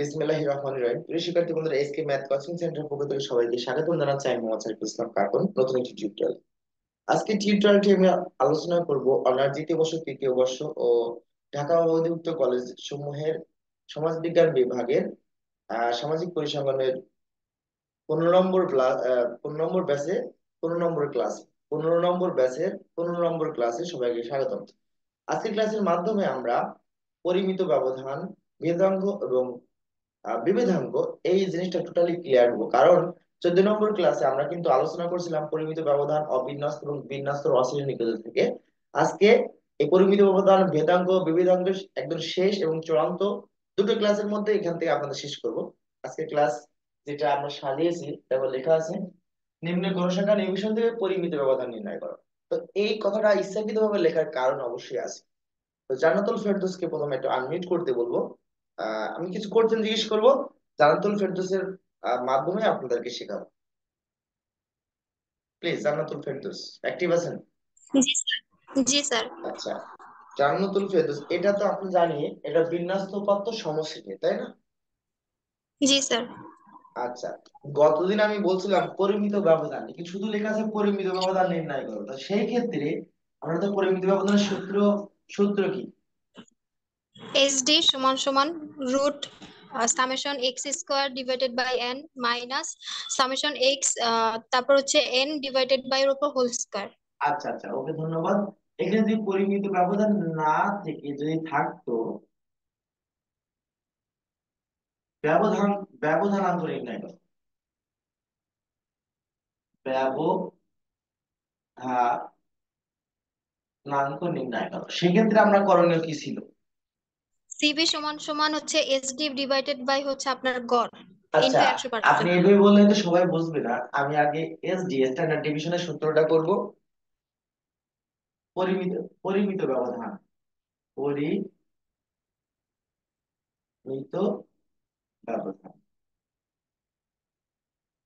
বিসমিল্লাহির রহমানির রহিম। প্রিয় শিক্ষার্থী বন্ধুরা, এসকে ম্যাথ কোচিং সেন্টার পক্ষ থেকে সবাইকে স্বাগত জানাচ্ছি। আমি মোহাম্মদ সাইফুল ইসলাম কার্বন, নতুন একটি টিউটোরিয়াল। আজকে টিউটোরিয়ালটি আমি আলোচনা করব অনার্স দ্বিতীয় বর্ষ, তৃতীয় বর্ষ ও ঢাকা অধিভুক্ত কলেজ সমূহের সমাজবিজ্ঞান বিভাগের সামাজিক পরিসংখ্যানের 15 নম্বর ক্লাস, 15 নম্বর ব্যাচে 15 নম্বর ক্লাসে 15 নম্বর ব্যাচের 15 নম্বর ক্লাসে সবাইকে স্বাগতম। আজকের ক্লাসের মাধ্যমে আমরা পরিমিত ব্যবধান, ভেদাঙ্ক এবং বিভেদাঙ্ক এই জিনিসটা টোটালি ক্লিয়ার হবো। কারণ 14 নম্বর ক্লাসে আমরা কিন্তু আলোচনা করছিলাম পরিমিত ব্যবধান, অবিন্যস্ত এবং বিন্যস্ত অশ্রেণীকৃত থেকে। আজকে এই পরিমিত ব্যবধান, ভেদাঙ্ক, বিভেদাঙ্ক একদম শেষ এবং চূড়ান্ত দুটো ক্লাসের মধ্যে এখান থেকে আপনাদের শেষ করব। আজকে ক্লাস যেটা আমরা সাজিয়েছি তারপর লেখা আছে নিম্ন গণসংখ্যা নির্বিশেষে থেকে পরিমিত ব্যবধান নির্ণয় করো। তো এই কথাটা ইচ্ছাকৃতভাবে লেখার কারণ অবশ্যই আছে। তো জান্নাতুল ফেরদৌসকে প্রথমে একটু আনমিউট করতে বলবো। আমি কিছু কোশ্চেন জিজ্ঞেস করব, জান্নাতুল ফেরদৌসের মাধ্যমে আপনাদেরকে শেখাবো। প্লিজ জান্নাতুল ফেরদৌস, অ্যাক্টিভ আছেন? জি স্যার। জি স্যার। আচ্ছা, জান্নাতুল ফেরদৌস, এটা তো আপনি জানি এটা বিন্যস্ত উপাত্ত সমশ্রেণী, তাই না? জি স্যার। আচ্ছা, গতদিন আমি বলছিলাম পরিমিত ব্যবধান, কি শুধু লেখা আছে পরিমিত ব্যবধান নির্ণয় করো। তো সেই ক্ষেত্রে আমরা তো পরিমিত ব্যবধানের সূত্র, সূত্র কি? এসডি সমান সমান root summation x square divided by N minus summation x, তারপর হচ্ছে এন ডিভাইডেড বাই এর উপর হোল স্কোয়ার। আচ্ছা আচ্ছা, ওকে, ধন্যবাদ। এখানে যদি পরিমিত ব্যবধান না থেকে যদি থাকতো ব্যবধান, ব্যবধানাঙ্ক নির্ণয় করো। ব্যবধানাঙ্ক নির্ণয় করো, সেক্ষেত্রে আমরা করণীয় কি ছিল? সিবি সমান সমান হচ্ছে এসডি ডিভাইডেড বাই হচ্ছে আপনার গড় আচ্ছা, ইনটু আপনি 100%। এভাবে বললে তো সবাই বুঝবে না। আমি আগে এসডি স্ট্যান্ডার্ড ডিভিশনের সূত্রটা করব। পরিমিত, পরিমিত ব্যবধান, পরিমিত ব্যবধান।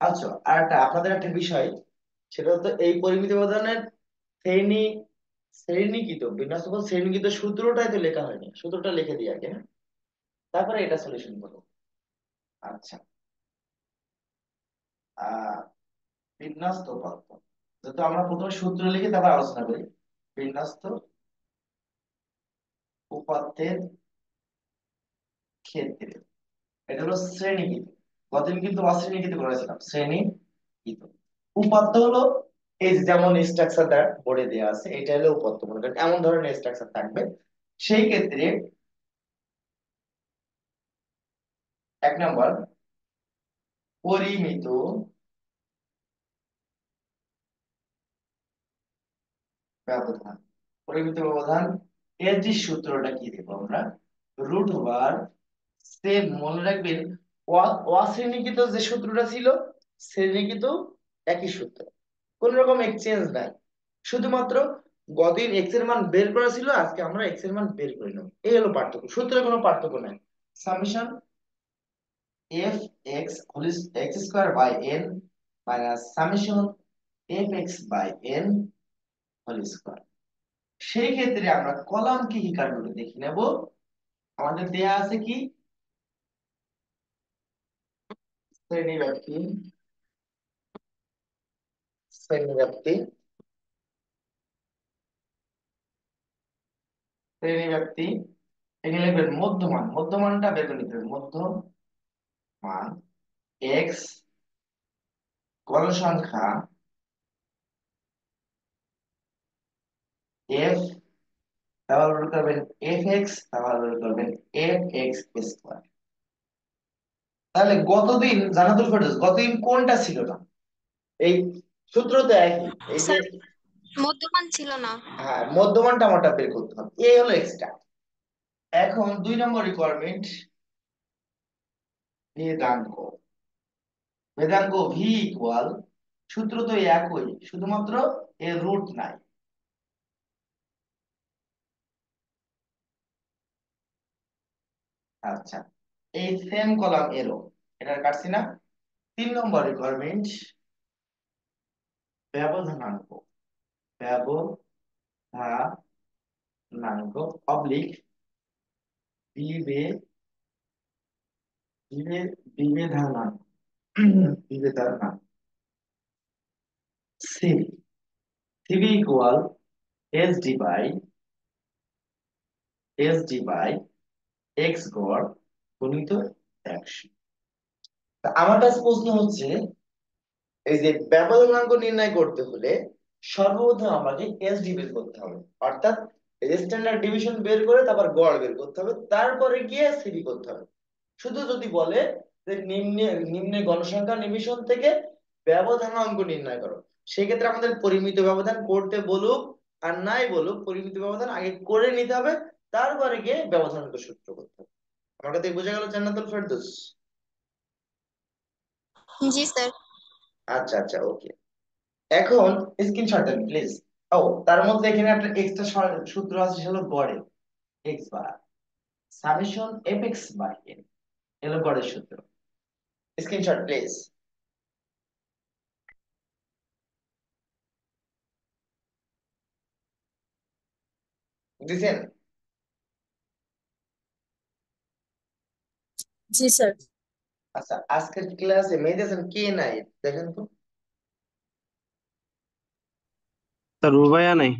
আচ্ছা, আর একটা আপনাদের একটা বিষয়, সেটা হতো এই পরিমিত ব্যবধানের শ্রেণী, শ্রেণীকৃত বিন্যাস শ্রেণীকৃত সূত্রটাই তো লেখা হয়নি, সূত্রটা লিখে দিই আগে, হ্যাঁ? তারপরে এটা সলিউশন করবো। আচ্ছা, আহ বিন্যস্ত উপাত্ত, যেহেতু আমরা প্রথমে সূত্র লিখে তারপর আলোচনা করি। বিন্যস্ত উপাত্তের ক্ষেত্রে এটা হলো শ্রেণীকৃত। গতদিন কিন্তু অশ্রেণীকৃত করেছিলাম, শ্রেণীকৃত। উপাত্ত হলো এই যে যেমন স্ট্রাকচারটা বোর্ডে দেওয়া আছে, এটা হলো উপাত্ত। মনে করেন এমন ধরনের স্ট্রাকচার থাকবে। সেই ক্ষেত্রে 1 নম্বর, পরিমিত ব্যবধান। পরিমিত ব্যবধান এর যে সূত্রটা কি দেবো আমরা, রুট ওভার, সেম মনে রাখবেন, অশ্রেণীকৃত যে সূত্রটা ছিল শ্রেণীকৃত একই সূত্র, কোন রকম এক্সচেঞ্জ নাই। শুধুমাত্র গতদিন এক্স এর মান বের করা ছিল, আজকে আমরা এক্স এর মান বের করে নেব। এই হলো পার্থক্য, সূত্রের কোনো পার্থক্য নাই। Summation F x whole x square by N minus summation F x by N whole square. সেই ক্ষেত্রে আমরা কলাম কি কি কাটবে দেখে নেব। আমাদের দেয়া আছে কি শ্রেণীব্যাপ্তি, শ্রেণীব্যাপ্তি, শ্রেণীব্যাপ্তি। এখানে লিখবেন মধ্যমান, মধ্যমানটা বের করে নিতে হবে। মধ্যমান এক্স গণসংখ্যা এফ, তারপর বের করবেন এফ এক্স, তারপর বের করবেন এফ এক্স স্কোয়ার। তাহলে গতদিন জানাতুল ফেরদৌস, গতদিন কোনটা ছিল না? এই সূত্র তো একই, এই যে স্যার মধ্যমান ছিল না। হ্যাঁ, মধ্যমানটা আমারটা বের করতে হবে, এই হলো এক্সট্রা। এখন 2 নম্বর রিকোয়ারমেন্ট, ভেদাঙ্ক। ভেদাঙ্ক ভি ইকুয়াল, সূত্র তো একই, শুধুমাত্র এর রুট নাই। আচ্ছা, এই সেম কলাম এরো, এটা কাটছি না। 3 নম্বর রিকোয়ারমেন্ট, ব্যবধানাঙ্ক। ব্যবধানাঙ্ক অবলিক বিভেদাঙ্ক। বিভেদানা বিভেদানা CV CV equal S D by X গড় গুণিত 100। তা আমার কাছে প্রশ্ন হচ্ছে, এই যে ব্যবধানাঙ্ক নির্ণয় করতে হলে সর্বপ্রথম আমাকে এসডি বের করতে হবে, অর্থাৎ স্ট্যান্ডার্ড ডিভিশন বের করে তারপর গড় বের করতে হবে, তারপরে গিয়ে সিবি করতে হবে। শুধু যদি বলে যে নিম্নে নিম্নে গণসংখ্যা নিবেশন থেকে ব্যবধানাঙ্ক নির্ণয় করো, সেক্ষেত্রে আমাদের পরিমিত ব্যবধান করতে বলুক আর নাই বলুক, পরিমিত ব্যবধান আগে করে নিতে হবে, তারপরে গিয়ে ব্যবধানাঙ্ক সূত্র করতে হবে। আমার কাছে বোঝা গেল জান্নাতুল ফেরদৌস? জি স্যার। আচ্ছা আচ্ছা, ওকে। এখন স্ক্রিনশট দেন প্লিজ। ও, তার মধ্যে এখানে একটা এক্সট্রা সূত্র আছে, সেটা হলো গড়ে x bar summation F x by n, এলো গড়ের সূত্র। Screenshot please. দিছেন? জি স্যার। আচ্ছা, আজকের ক্লাসে মেয়ে দিয়েছেন কে নাই দেখেন তো। স্যার রুবাইয়া নাই।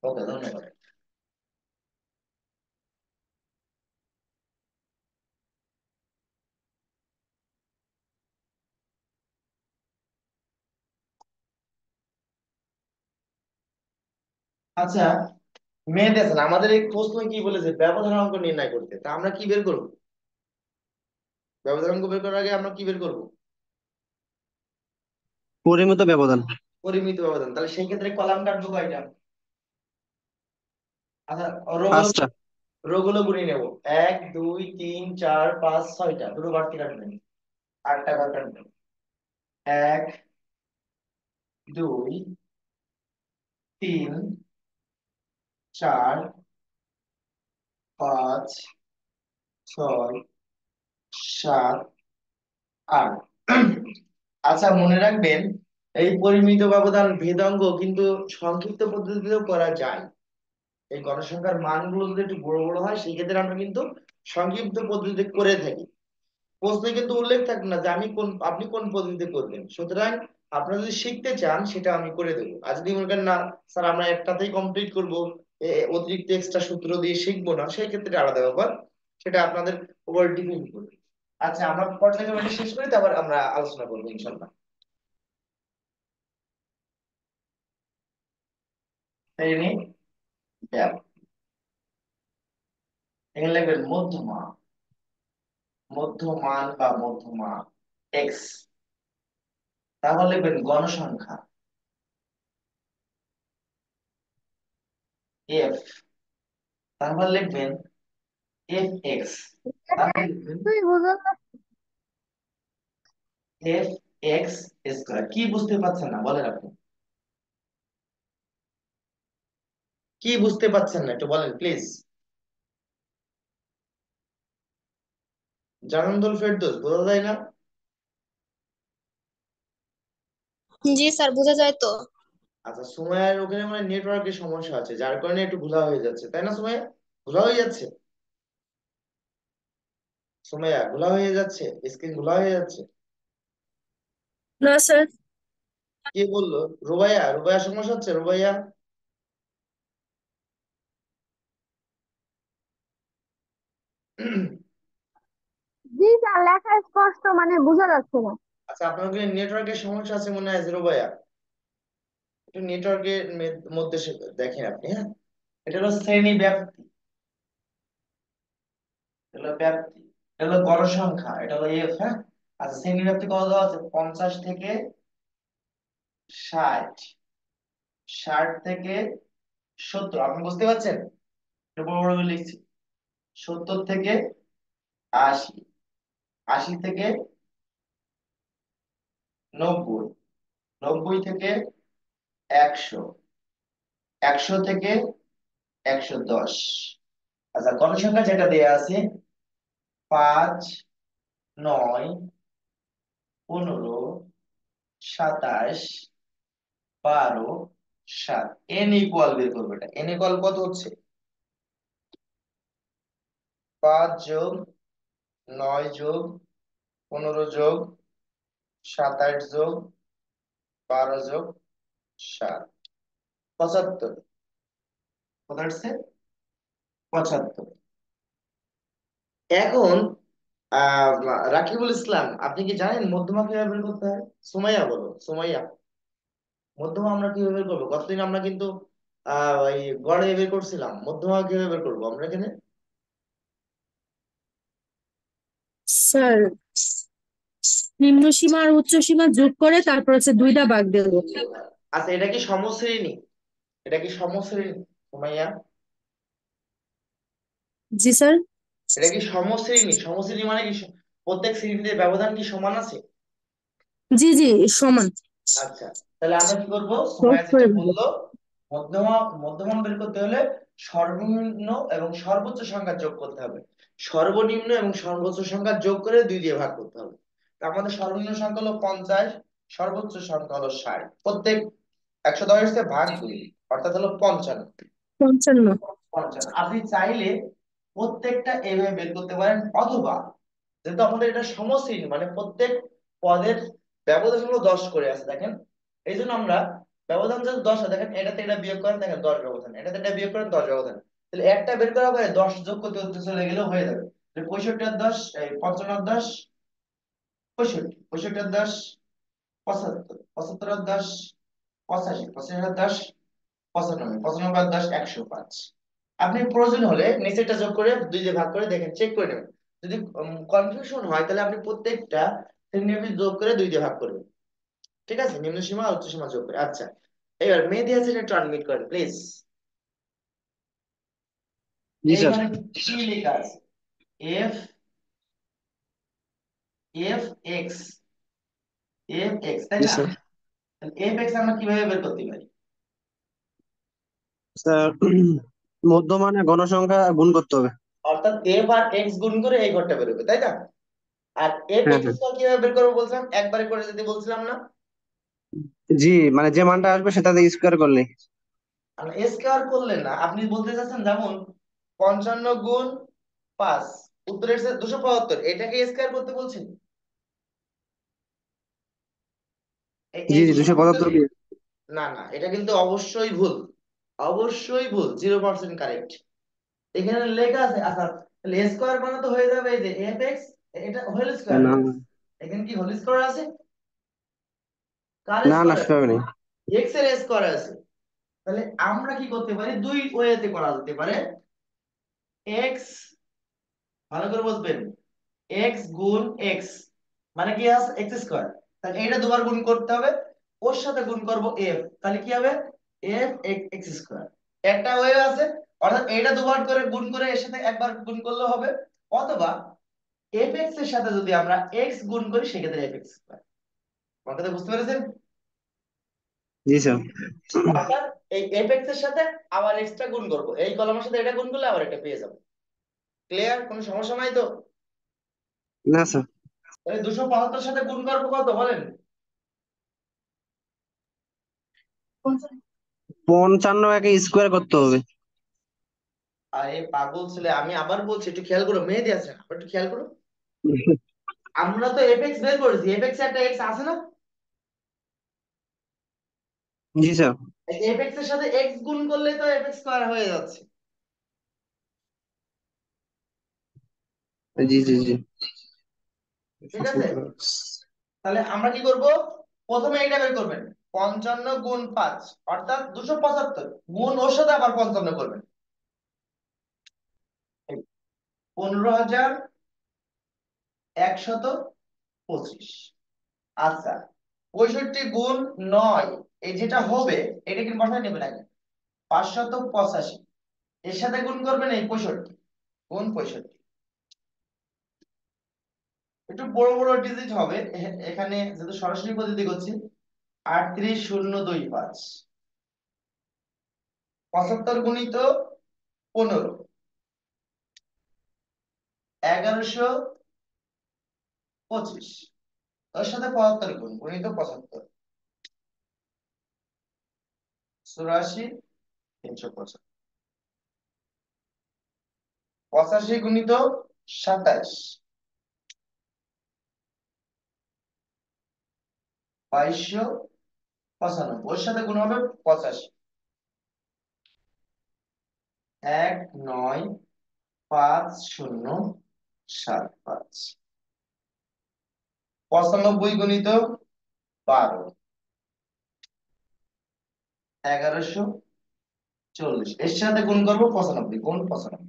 ওকে, ধন্যবাদ। আচ্ছা, মেয়ে দিয়েছেন আমাদের এই প্রশ্ন কি বলেছে, ব্যবধান অঙ্ক নির্ণয় করতে, তা আমরা কি বের করব? ব্যবধান অঙ্ক বের করার আগে আমরা কি বের করব? পরিমিত ব্যবধান। পরিমিত ব্যবধান। তাহলে সেই ক্ষেত্রে কলাম কাটবো কয়টা? আচ্ছা, রোগুলো পাঁচটা। রোগুলো গুণে নেব। 1 2 3 4 5 6টা, দুটো বাড়তি কাটবেন, 8টা কাটবেন। 1 2 3 4 5 6 7 8। আচ্ছা, মনে রাখবেন এই পরিমিত ব্যবধান ভেদাঙ্ক কিন্তু সংক্ষিপ্ত পদ্ধতিতেও করা যায়। এই গণসংখ্যার মানগুলো যদি একটু বড় বড় হয়, সেই ক্ষেত্রে আমরা কিন্তু সংক্ষিপ্ত পদ্ধতিতে করে থাকি। প্রশ্নে কিন্তু উল্লেখ থাকবে না যে আপনি কোন পদ্ধতিতে করবেন। সুতরাং আপনারা যদি শিখতে চান সেটা আমি করে দেবো। আর যদি মনে করেন না স্যার আমরা একটাতেই কমপ্লিট করবো, অতিরিক্ত এক্সট্রা সূত্র দিয়ে শিখবো না, সেই ক্ষেত্রে আলাদা ব্যাপার, সেটা আপনাদের উপর ডিপেন্ড করবে। আচ্ছা, আমরা পর্যায়ক্রমে শেষ করি, তারপর আমরা আলোচনা করবো ইনশাল্লাহ। তাই নি? এখানে লিখবেন মধ্যমা, মধ্যমান বা মধ্যমা এক্স। তারপর লিখবেন গণসংখ্যা এফ। তারপর লিখবেন এফ এক্স। তারপর লিখবেন তুই বুঝল না? F X square. কি বুঝতে পারছেন না বলেন আপনি? কি বুঝতে পারছেন না একটু বলেন প্লিজ। জানান্দুল ফেরদৌস, বোঝা যায় না? জি স্যার, বোঝা যায় তো। আচ্ছা, সুমাইয়ার ওখানে মানে নেটওয়ার্কের সমস্যা আছে, যার কারণে একটু ভুলা হয়ে যাচ্ছে, তাই না সুমাইয়া? ভুলা হয়ে যাচ্ছে? সুমাইয়া ভুলা হয়ে যাচ্ছে, স্ক্রিন ভুলা হয়ে যাচ্ছে। না স্যার। কে বললো? রুবাইয়া, রুবাইয়া সমস্যা হচ্ছে রুবাইয়া? জি স্যার, লেখা স্পষ্ট মানে বোঝা যাচ্ছে না। আচ্ছা, আপনার ওখানে নেটওয়ার্কের সমস্যা আছে মনে হয় রুবাইয়া। একটু নেটওয়ার্কের মধ্যে দেখেন আপনি, হ্যাঁ। এটা হলো শ্রেণী ব্যাপ্তি, এটা হলো ব্যাপ্তি, এটা হলো গড় সংখ্যা, এটা হলো এফ, হ্যাঁ। আচ্ছা, শ্রেণী ব্যাপ্তি কত দেওয়া আছে? 50 থেকে 60, 60 থেকে 70। আপনি বুঝতে পারছেন? এটা বড় বড় করে লিখছি। 70 থেকে 80, 80 থেকে 90, 90 থেকে 100, 100 থেকে 110। আচ্ছা, গণসংখ্যা যেটা দেয়া আছে 5 9 15 27 12 7, এন ইকুয়াল বের করবে। এটা এন ইকুয়াল কত হচ্ছে? 5 + 9 + 15 + 27 + 7 হচ্ছে 75। এখন আহ রাকিবুল ইসলাম, আপনি কি জানেন মধ্যমা কিভাবে বের করতে হয়? সুমাইয়া বলো, সুমাইয়া, মধ্যমা আমরা কিভাবে বের করবো? গতদিন আমরা কিন্তু ওই গড়ে বের করছিলাম, মধ্যমা কিভাবে বের করবো আমরা এখানে? স্যার, নিম্ন সীমা আর উচ্চ সীমা যোগ করে তারপর হচ্ছে দুইটা ভাগ দেবো। আচ্ছা, এটা কি সমশ্রেণী? এটা কি সমশ্রেণী সুমাইয়া? জি স্যার। এটা কি সমশ্রেণী? সমশ্রেণী মানে কি প্রত্যেক শ্রেণীতে ব্যবধান কি সমান আছে? জি জি, সমান। আচ্ছা, তাহলে আমরা কি করব? যোগ সুমাইয়া যেটা করে দেবো। বললো, মধ্যমা মধ্যমান বের করতে হলে সর্বনিম্ন এবং সর্বোচ্চ সংখ্যা যোগ করতে হবে। সর্বনিম্ন এবং সর্বোচ্চ সংখ্যা যোগ করে 2 দিয়ে ভাগ করতে হবে। তা আমাদের সর্বনিম্ন সংখ্যা হলো 50, সর্বোচ্চ সংখ্যা হলো 60। প্রত্যেক 110 কে ভাগ 2, অর্থাৎ হলো 55। 55। 55 আপনি চাইলে প্রত্যেকটা এইভাবে বের করতে পারেন, অথবা যেহেতু আমাদের এটা সমশ্রেণী মানে প্রত্যেক পদের ব্যবধান হলো 10 করে আছে দেখেন, এই জন্য আমরা ব্যবধান যেহেতু 10 আছে, দেখেন এটাতে এটা বিয়োগ করেন, দেখেন 10 ব্যবধান, এটাতে এটা বিয়োগ করেন 10 ব্যবধান, তাহলে একটা বের করা পরে 10 যোগ করতে করতে চলে গেলেও হয়ে যাবে। 65 আর 10 এই 55 আর 10 65, 65 আর 10 75, 75 আর 10 85, 85 আর 10 95, 95 আর 10 105। আপনি প্রয়োজন হলে নিচেরটা যোগ করে 2 দিয়ে ভাগ করে দেখেন, চেক করে নেবেন। যদি কনফিউশন হয় তাহলে আপনি প্রত্যেকটা শ্রেণীর যোগ করে 2 দিয়ে ভাগ করবেন। ঠিক আছে, নিম্ন সীমা আর উচ্চ সীমা যোগ করে। আচ্ছা, এবার মেহেদী হাসান একটু আনমিউট করেন প্লিজ। G sir. এইখানে কি লেখা আছে? F F x, F x, তাই জি না? স্যার। এফ এক্স আমরা কিভাবে বের করতে পারি? স্যার, মধ্যমানে গণসংখ্যা গুণ করতে হবে। অর্থাৎ এফ আর এক্স গুণ করে এই ঘরটা বেরোবে, তাই না? আর এফ হ্যাঁ এক্স হ্যাঁ। স্কয়ার কিভাবে বের করবো বলছিলাম, একবারে করে যদি বলছিলাম না? জি, মানে যে মানটা আসবে সেটা দিয়ে স্কোয়ার করলে। স্কয়ার করলে না, আপনি বলতে চাচ্ছেন যেমন 55 গুণ 5 উত্তরের 275, এটাকে স্কয়ার করতে বলছেন? জি এই জি, 275 275, দিয়ে। না না, এটা কিন্তু অবশ্যই ভুল, অবশ্যই ভুল, 0% কারেক্ট। এখানে লেখা আছে, আচ্ছা তাহলে স্কয়ার মানে তো হয়ে যাবে এই যে এফ এক্স, এটা হোল স্কয়ার না হয়ে যাচ্ছে। এখানে কি হোল স্কয়ার আছে? কার না না, স্কয়ার আছে? সেভাবে নেই। এক্স এর স্কয়ার আছে। তাহলে আমরা কি করতে পারি, দুই ওয়েতে করা যেতে পারে। এক্স, ভালো করে বুঝবেন, এক্স গুণ এক্স মানে কি আছে? X square. তাহলে এটা দুবার গুণ করতে হবে, ওর সাথে গুণ করব এফ, তাহলে কি হবে? F x square. একটা ওয়ে আছে, অর্থাৎ এটা দুবার করে গুণ করে এর সাথে একবার গুণ করলে হবে, অথবা এফ এক্স এর সাথে যদি আমরা এক্স গুণ করি সেক্ষেত্রে এফ এক্স স্কয়ার। আমার কথা বুঝতে পেরেছেন? জি স্যার। অর্থাৎ এই এফ এক্স এর সাথে আবার এক্সট্রা গুণ করব, এই কলামের সাথে এটা গুণ করলে আবার এটা পেয়ে যাবো। ক্লিয়ার? কোনো সমস্যা নাই তো? না স্যার। তাহলে 275 সাথে গুণ করবো কত বলেন? 55 একে স্কোয়ার করতে হবে। আরে পাগল ছেলে, আমি আবার বলছি একটু খেয়াল করো, মেহেদী আছে না, একটু খেয়াল করো। আমরা তো এফ এক্স বের করেছি, এফ এক্স একটা এক্স আছে না? জি স্যার। এফ এক্স এর সাথে এক্স গুণ করলে তো এফ এক্স স্কয়ার হয়ে যাচ্ছে। জি জি জি। ঠিক আছে, তাহলে আমরা কি করব? প্রথমে এটা বের করবেন, 55 গুণ 5 অর্থাৎ 275, গুণ ওর সাথে আবার 55 করবেন, 15,125। আচ্ছা, 65 গুণ 9, এই যেটা হবে এটা কি বসায় নেবেন আগে, 585, এর সাথে গুণ করবেন এই 65, গুণ 65, একটু বড় বড় ডিজিট হবে এখানে যেহেতু সরাসরি পদ্ধতি করছি। 38025, 75 গুণিত 15, 1125, তার সাথে 75 গুণ গুণিত 75, 84, 375। 85 গুণিত 27, 2295, ওর সাথে গুণ হবে 85। 19507৫। 95 গুণিত 12, 1140, এর সাথে গুণ করবো 95, গুণ 95।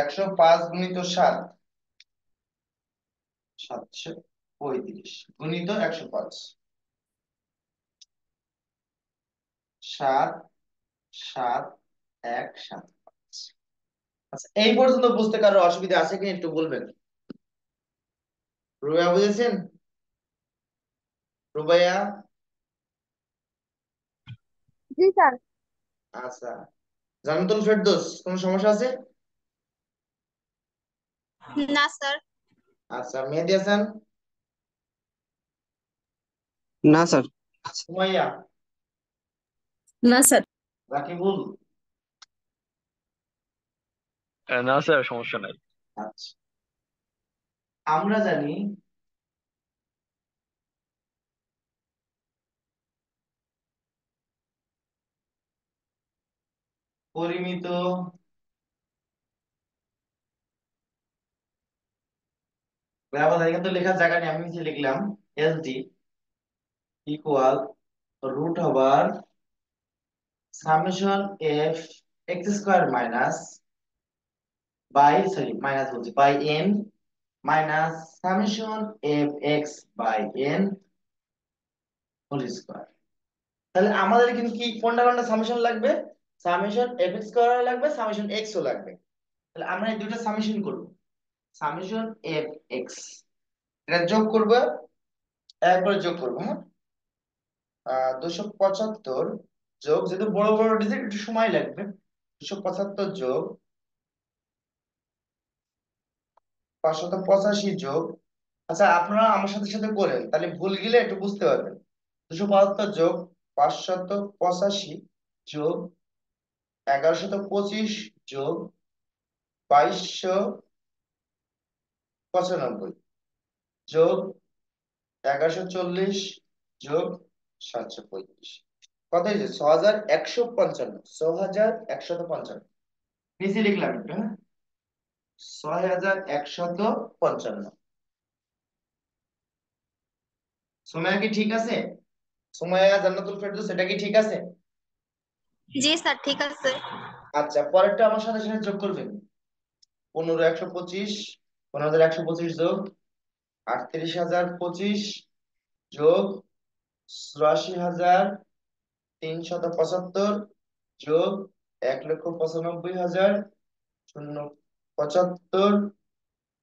105 গুণিত 7, 735, গুণিত 105, 77175। আচ্ছা, এই পর্যন্ত বুঝতে কারো অসুবিধা আছে কিনা একটু বলবেন? রুবাইয়া বুঝেছেন? রুবাইয়া? জি স্যার। আচ্ছা, জান্নাতুল ফেরদৌস, কোনো সমস্যা আছে? না স্যার। আচ্ছা, মেহেদী হাসান? না স্যার। সুমাইয়া? না স্যার। রাকিবুল? না স্যার, সমস্যা নাই। আচ্ছা, আমরা জানি পরিমিত ব্যবধান, এখানে তো লেখার জায়গা নেই, আমি নিচে লিখলাম SD equal root over summation F X square minus minus বলছি by N minus summation F x by N whole square. তাহলে আমাদের কিন্তু কি কোনটা কোনটা সামেশন লাগবে? সামেশন এফ এক্স স্কোয়ার লাগবে, সামেশন এক্স ও লাগবে। তাহলে আমরা এই দুটো সামেশন করব। সামেশন এফ এক্স, এটা যোগ করব, একবার যোগ করব, হ্যাঁ। 275 যোগ, যেহেতু বড় বড় ডিজিট একটু সময় লাগবে, 275 যোগ 585 যোগ, আচ্ছা আপনারা আমার সাথে সাথে করেন, তাহলে ভুল গেলে একটু বুঝতে পারবেন। 272 যোগ 585 যোগ 1125 যোগ 2295 যোগ 1140 যোগ 735, কত হয়েছে? 6155, 6155 নিচে লিখলাম একটু, হ্যাঁ, 6155। সুমাইয়া কি ঠিক আছে? সুমাইয়া জান্নাতুল ফেরদৌস, এটা কি ঠিক আছে? জি স্যার, ঠিক আছে। আচ্ছা, পরেরটা আমার সাথে সাথে যোগ করবেন। 15125, 15125 যোগ 38025 যোগ 84,375 যোগ 1,95,075,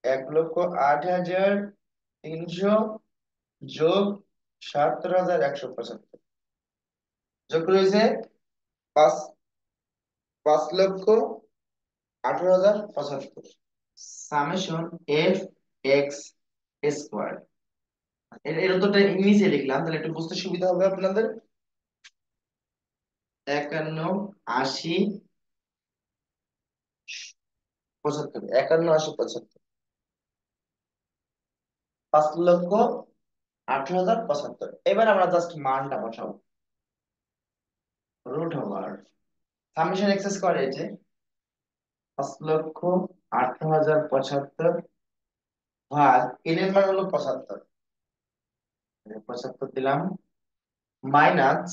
1,08,300 যোগ 70,175, যোগ রয়েছে 5,18,075 সামেশন এফ এক্স স্কোয়ার। এর উত্তরটা ইংলিশে লিখলাম, তাহলে একটু বুঝতে সুবিধা হবে আপনাদের। 51,80,75, 51,80,75, 5,18,075। এবার আমরা জাস্ট মানটা বসাবো। Root over summation x square, এই যে 5,18,075 ভাগ এন এর মান হলো 75, 75 দিলাম, মাইনাস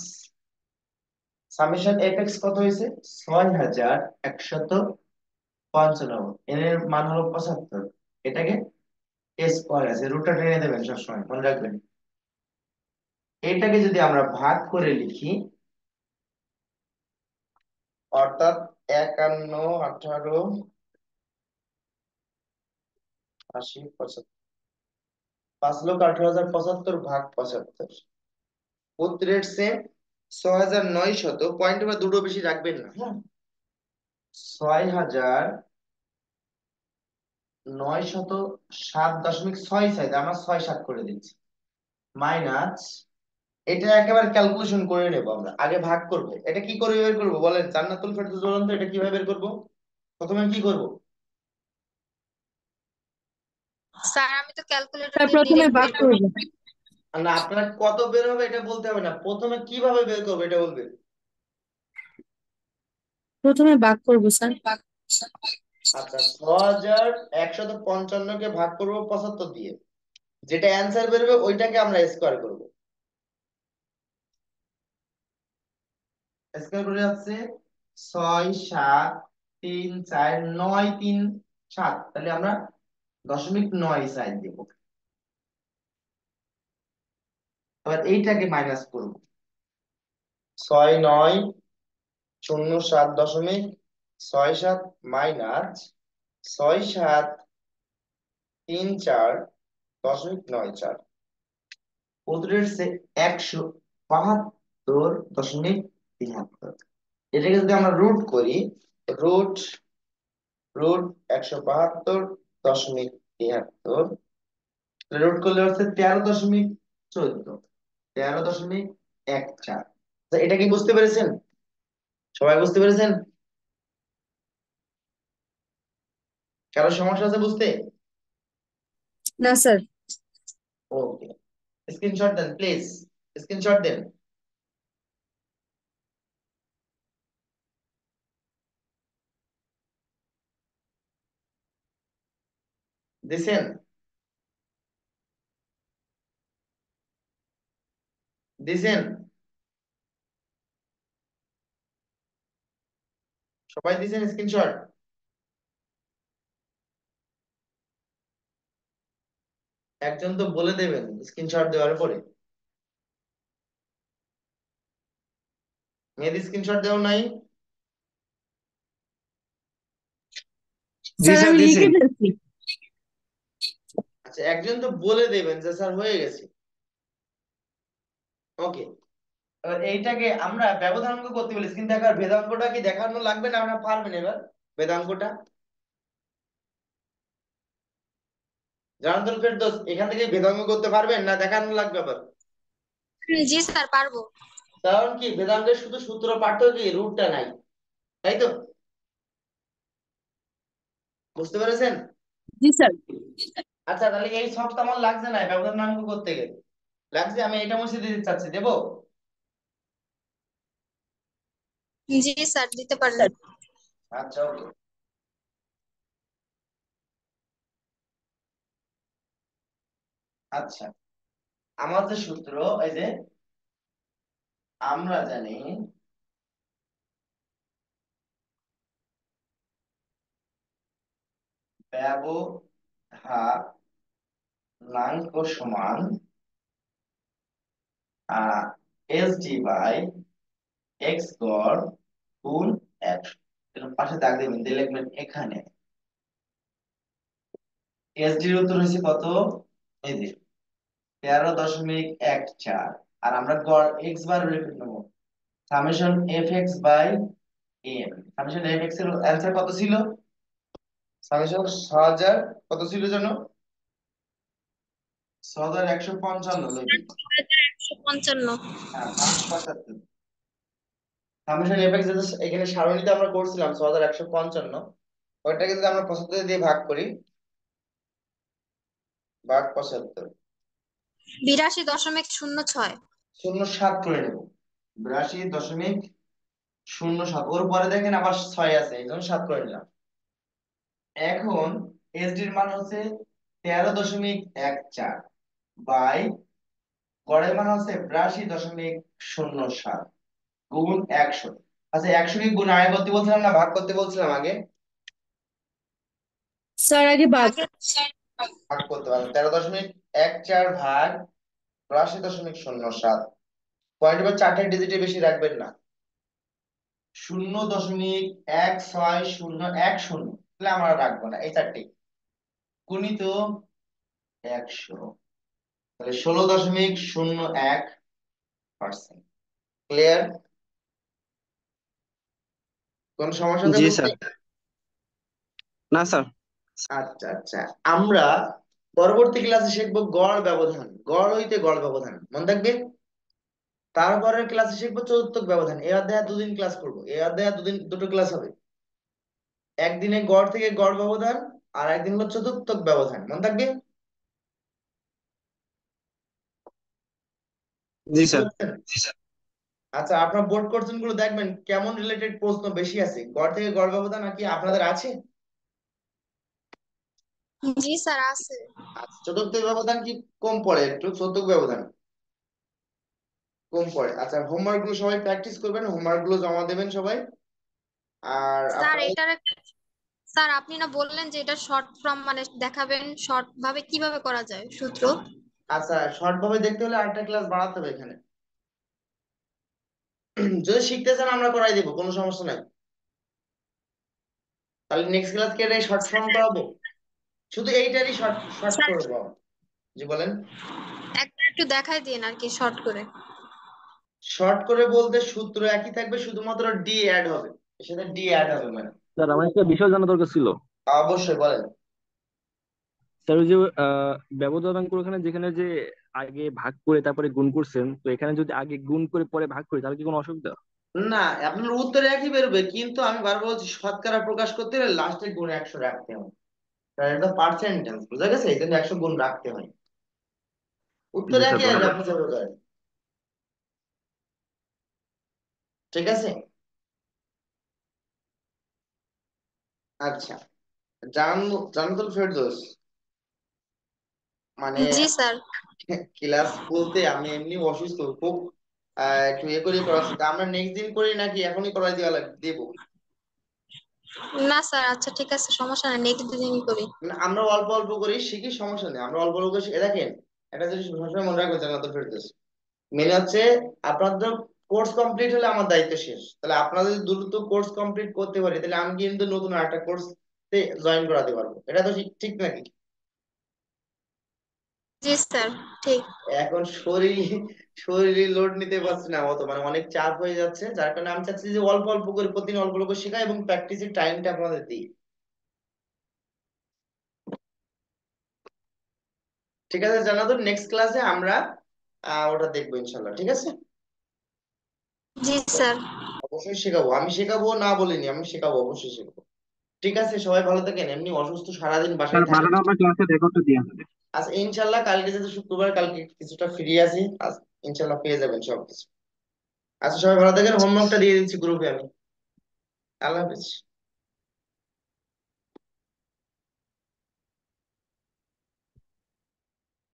সামেশন এফ এক্স কত হয়েছে? 6,195, এন এর মান হলো 75, এটাকে স্কোয়ার আছে, রুটটা টেনে দেবেন, সবসময় মনে রাখবেন। এটাকে যদি আমরা ভাগ করে লিখি, অর্থাৎ 51,18,80,75, 5,18,075 ভাগ 75, উত্তরের সেম 6,900, পয়েন্ট বা দুটো বেশি রাখবেন না, হ্যাঁ। 6,907.6, আমরা 6-7 করে দিচ্ছি, মাইনাস এটা একেবারে ক্যালকুলেশন করে নেব আমরা, আগে ভাগ করব। এটা কি করে বের করব বলেন, জান্নাতুল ফেরদৌস বলেন তো এটা কিভাবে বের করব? প্রথমে কি করব? স্যার আমি তো ক্যালকুলেটর স্যার দিয়ে প্রথমে ডিরেক্ট ভাগ বের করি। করবো। আর না, আপনার কত বের হবে এটা বলতে হবে না, প্রথমে কিভাবে বের করবো এটা বলবেন। প্রথমে ভাগ করবো স্যার। আচ্ছা, 6155 কে ভাগ করব 75 দিয়ে, যেটা অ্যান্সার বেরোবে ওইটাকে আমরা স্কোয়ার করব। স্কোয়ার করে যাচ্ছে 6 7 3 4 9 3 7, তাহলে আমরা 0.94 দেব। এবার এইটাকে মাইনাস করব, 6907.67 মাইনাস 6734.94, উত্তরের সে 172.73। এটাকে যদি আমরা রুট করি, রুট রুট 172.73, রুট করলে হচ্ছে 13.14, 13.14। এটা কি বুঝতে পেরেছেন? সবাই বুঝতে পেরেছেন? কারো সমস্যা আছে বুঝতে? না স্যার। ওকে, স্ক্রিনশট দেন প্লিজ, স্ক্রিনশট দেন। দিছেন? দিছেন? সবাই দিছেন স্ক্রিনশট? একজন তো বলে দেবেন স্ক্রিনশট দেওয়ার পরে। মেয়েদের স্ক্রিনশট দেওয়া নাই? জি স্যার স্যার আমি দিছি। লিখে ফেলছি। আচ্ছা, একজন তো বলে দেবেন যে স্যার হয়ে গেছে। ওকে, এবার এইটাকে আমরা ব্যবধানাঙ্ক করতে বলি, স্ক্রিন দেখার ভেদাঙ্কটা কি দেখানো লাগবে না, আমরা পারবেন এবার বেদাঙ্কটা? জানাতুল ফেরদৌস এখান থেকে বেদাঙ্ক করতে পারবেন না দেখানো লাগবে আবার? জি স্যার পারবো। কারণ কি, বেদাঙ্কের শুধু সূত্র পাঠ্য কি, রুটটা নাই, তাই তো? বুঝতে পেরেছেন? জি স্যার। আচ্ছা, তাহলে এই সবটা আমার লাগছে না ব্যবধানাঙ্ক করতে গেলে, লাগছে, আমি এটা মুছে দিতে চাচ্ছি, দেবো? জি স্যার দিতে পারেন। আচ্ছা ওকে। আচ্ছা, আমার যে সূত্র, এই যে আমরা জানি ব্যবধানাঙ্ক সমান এস ডি বাই এক্স গড় গুণ 100। এর পাশে দাগ দেবেন, দিয়ে লিখবেন এখানে এস ডির উত্তর হয়েছে কত? এই যে 13.14, আর আমরা গড় এক্স বার লিখে নেবো, summation F x by n. Summation F x এর অ্যান্সার কত ছিল? সামেশন 6000 কত ছিল জানো? 6155 মেবি। 155। হ্যাঁ, 575। সামেশন এফ এক্স এখানে সারণীতে আমরা করছিলাম 6155, ওইটাকে যদি আমরা 75 দিয়ে ভাগ করি, ভাগ 75, 82.06। 07 করে নেব, 82.07। ওর পরে দেখেন আবার 6 আছে, এই জন্য 7 করে নিলাম। এখন এসডি এর মান হচ্ছে 13.14 বাই গড়ের মান হচ্ছে 82.07 গুণ 100। আচ্ছা, 100 কি গুণ আগে করতে বলছিলাম না ভাগ করতে বলছিলাম আগে? স্যার আগে ভাগ। আগে ভাগ করতে পারবো, 13.14 ভাগ 82.07। পয়েন্ট এবার 4টে ডিজিটে বেশি রাখবেন না, 0.1601 শূন্য, তাহলে আমরা রাখবো না, এই 4টে গুণিত 100, তাহলে 16.01%। ক্লিয়ার? কোন সমস্যা আছে জি বুঝতে? স্যার। না স্যার। আচ্ছা আচ্ছা, আমরা পরবর্তী ক্লাসে শিখবো গড় ব্যবধান, গড় হইতে গড় ব্যবধান, মনে থাকবে। তারপরের ক্লাসে শিখবো চতুর্থক ব্যবধান। এই অধ্যায়ে দুদিন ক্লাস করবো, এই অধ্যায়ে দুটো ক্লাস হবে। একদিনে গড় থেকে গড় ব্যবধান, আর একদিন হলো চতুর্থক ব্যবধান, মনে থাকবে? জি বুঝতে স্যার। পারছেন? আচ্ছা, আপনার বোর্ড কোশ্চেন গুলো দেখবেন কেমন রিলেটেড প্রশ্ন বেশি আছে, গড় থেকে গড় ব্যবধান নাকি আপনাদের আছে? জি স্যার আছে। আচ্ছা, চতুর্থ ব্যবধান কি কম পড়ে একটু, চতুর্থ ব্যবধান কম পড়ে। আচ্ছা, হোমওয়ার্ক গুলো সবাই প্র্যাকটিস করবেন, হোমওয়ার্ক গুলো জমা দেবেন সবাই। আর স্যার আপনাদের, স্যার আপনি না বললেন যে এটা শর্ট ফর্ম মানে দেখাবেন শর্ট ভাবে কিভাবে করা যায় সূত্র। আচ্ছা শর্ট ভাবে দেখতে হলে আরেকটা ক্লাস বাড়াতে হবে এখানে। যদি শিখতে চান আমরা করাই দেবো, কোনো সমস্যা নাই। তাহলে নেক্সট ক্লাস কে এটাই শর্ট ফর্ম করাবো, শুধু এইটারই শর্ট শর্ট স্যার করবো। জি বলেন। একটু দেখাই দিন আর কি শর্ট করে। শর্ট করে বলতে সূত্র একই থাকবে, শুধুমাত্র ডি অ্যাড হবে, এর সাথে ডি অ্যাড হবে মানে। স্যার আমার একটা বিষয় জানা দরকার ছিল। অবশ্যই বলেন। স্যার ওই যে ব্যবধানাঙ্ক ওখানে যেখানে যে আগে ভাগ করে তারপরে গুণ করছেন, তো এখানে যদি আগে গুণ করে পরে ভাগ করি তাহলে কি কোনো অসুবিধা? না, আপনার উত্তর একই বেরোবে, কিন্তু আমি বারবার বলছি শতকরা প্রকাশ করতে হলে লাস্টে গুণ 100 রাখতে হবে, কারণ এটা পার্সেন্টেজ, বুঝা গেছে? এই জন্য 100 গুণ রাখতে হয়। উত্তর জি স্যার, একই আসবে, ধন্যবাদ। আপনি যাবে করেন। ঠিক আছে। আচ্ছা, জানাতুল ফেরদৌস মানে জি স্যার। ক্লাস বলতে আমি এমনি অসুস্থ খুব, একটু ইয়ে করে করাচ্ছি, তা আমরা নেক্সট দিন করি নাকি এখনই করাই দেওয়া লাগবে দেবো? না স্যার আচ্ছা ঠিক আছে সমস্যা নাই নেক্সট দিনই করি। না, আমরা অল্প অল্প করে শিখি, সমস্যা নেই, আমরা অল্প অল্প করে শিখে দেখেন। একটা জিনিস সবসময় মনে রাখবেন জান্নাতুল ফেরদৌস মেনে হচ্ছে, আপনাদের কোর্স কমপ্লিট হলে আমার দায়িত্ব শেষ। তাহলে আপনারা যদি দ্রুত কোর্স কমপ্লিট করতে পারি তাহলে আমি কিন্তু নতুন আরেকটা কোর্স জয়েন করাতে পারবো, এটা তো ঠিক ঠিক নাকি? জি স্যার ঠিক। এখন শরীরে লোড নিতে পারছি না অত, মানে অনেক চাপ হয়ে যাচ্ছে, যার কারণে আমি চাচ্ছি যে অল্প অল্প করে প্রতিদিন অল্প অল্প করে শেখা এবং প্র্যাকটিসের টাইমটা আপনাদের দিই। ঠিক আছে জানাতুল, নেক্সট ক্লাসে আমরা ওটা দেখবো ইনশাল্লাহ, ঠিক আছে? জি স্যার। অবশ্যই শেখাবো, আমি শেখাবো না বলিনি, আমি শেখাবো, অবশ্যই শেখাবো। ঠিক আছে, সবাই ভালো থাকেন, এমনি অসুস্থ সারাদিন স্যার বাসায় থাকেন। 12 নম্বর ক্লাসে রেকর্ডটা দিয়ে আসবে। আচ্ছা ইনশাল্লাহ কালকে যেহেতু শুক্রবার, কালকে কিছুটা ফ্রি আছি, আজ ইনশাল্লাহ পেয়ে যাবেন সবকিছু। আচ্ছা সবাই ভালো থাকেন, হোমওয়ার্কটা দিয়ে দিচ্ছি গ্রুপে আমি। আল্লাহ হাফিজ।